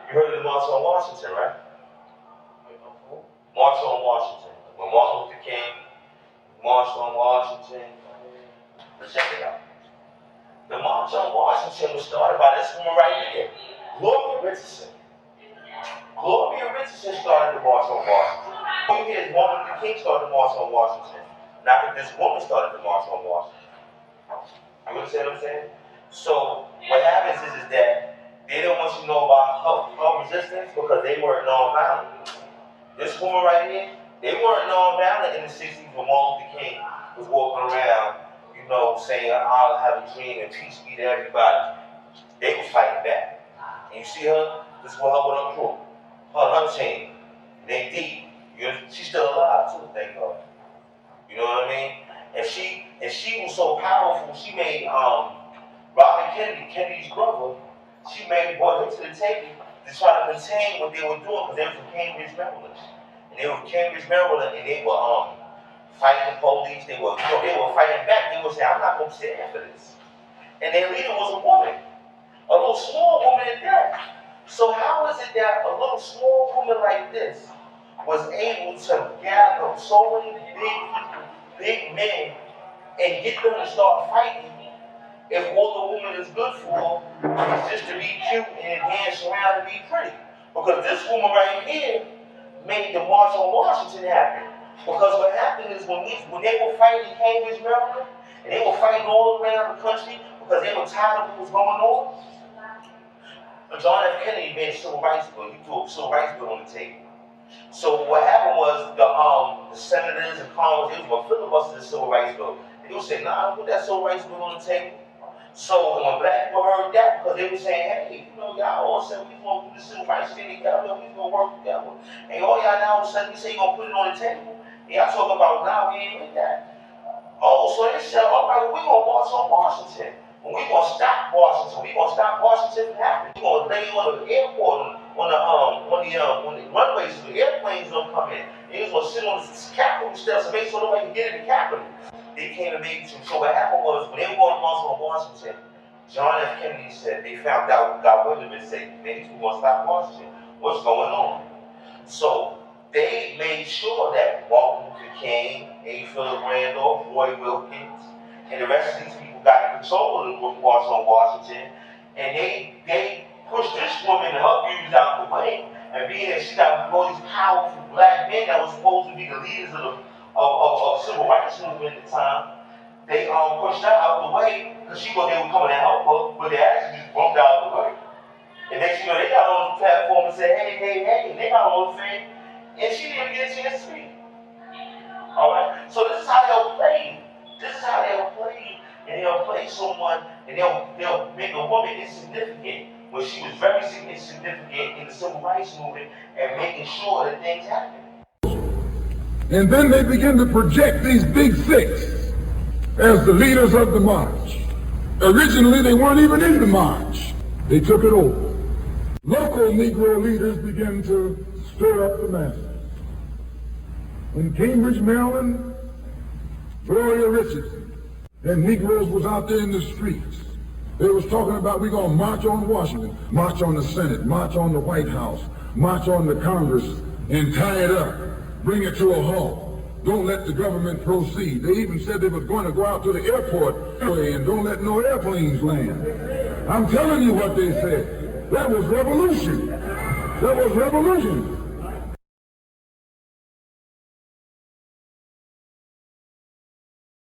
You heard of the March on Washington, right? March on Washington. When Martin Luther King marched on Washington, let's check it out. The March on Washington was started by this woman right here, Gloria Richardson. Gloria Richardson started the March on Washington. You hear Martin Luther King started the March on Washington. Not that this woman started the March on Washington. You understand what I'm saying? So what happens is that they don't want you to know about her resistance because they weren't nonviolent. This woman right here, they weren't nonviolent in the 60s when Martin Luther King was walking around, you know, saying, I'll have a dream and peace be to everybody. They was fighting back. And you see her, this is what her with her crew. Her team, they deep. She's still alive too, thank God. You know what I mean? And she was so powerful, she made Robert Kennedy's brother, she brought him to the table to try to contain what they were doing because they were from Cambridge, Maryland. And they were from Cambridge, Maryland, and they were fighting the police. They were fighting back. They were saying, I'm not going to stand for this. And their leader was a woman, a little small woman at that. So how is it that a little small woman like this was able to gather so many big men, and get them to start fighting if all the woman is good for is just to be cute and dance around and be pretty? Because this woman right here made the March on Washington happen. Because what happened is when they were fighting in Cambridge, Maryland, and they were fighting all around the country because they were tired of what was going on, John F. Kennedy made a civil rights bill. He threw a civil rights bill on the table. So what happened was the senators and Congress, they were filibuster the civil rights bill. And they would say, nah, put that civil rights bill on the table. So when black people heard that, because they were saying, hey, you know, y'all all said we going to do the civil rights thing together, we going to work together. And all y'all now all of a sudden, you say you're going to put it on the table. And y'all talking about, nah, we ain't with that. Oh, so they said, all right, well, we going to march on Washington. When we going to stop Washington, we going to stop Washington from happening. We going to lay on the airport, on the runways, so the airplanes don't come in. They was going to sit on the Capitol steps and make sure nobody can get in the Capitol. They came and made it. So what happened was, when they were going to march on Washington, John F. Kennedy said they found out, got wind of it, and said, man, these people going to stop Washington. What's going on? So they made sure that Martin Luther King, A. Philip Randolph, Roy Wilkins, and the rest of these people got control of the march on Washington, and they pushed this woman and her views out the way, and being that she got all these powerful black men that were supposed to be the leaders of the civil rights movement at the time, they pushed her out the way because she thought they were coming to help her, but they actually just bumped out of the way. And next thing you know, they got on the platform and said, hey, and they got on the thing, and she didn't even get a chance to speak. All right? So this is how they'll play. This is how they'll play. And they'll play someone, and they'll make a woman insignificant when she was very significant in the civil rights movement and making sure that things happen. And then they begin to project these big six as the leaders of the march. Originally, they weren't even in the march. They took it over. Local Negro leaders began to stir up the masses. In Cambridge, Maryland, Gloria Richardson and Negroes was out there in the streets. They was talking about, we're going to march on Washington, march on the Senate, march on the White House, march on the Congress, and tie it up, bring it to a halt. Don't let the government proceed. They even said they were going to go out to the airport and don't let no airplanes land. I'm telling you what they said. That was revolution. That was revolution.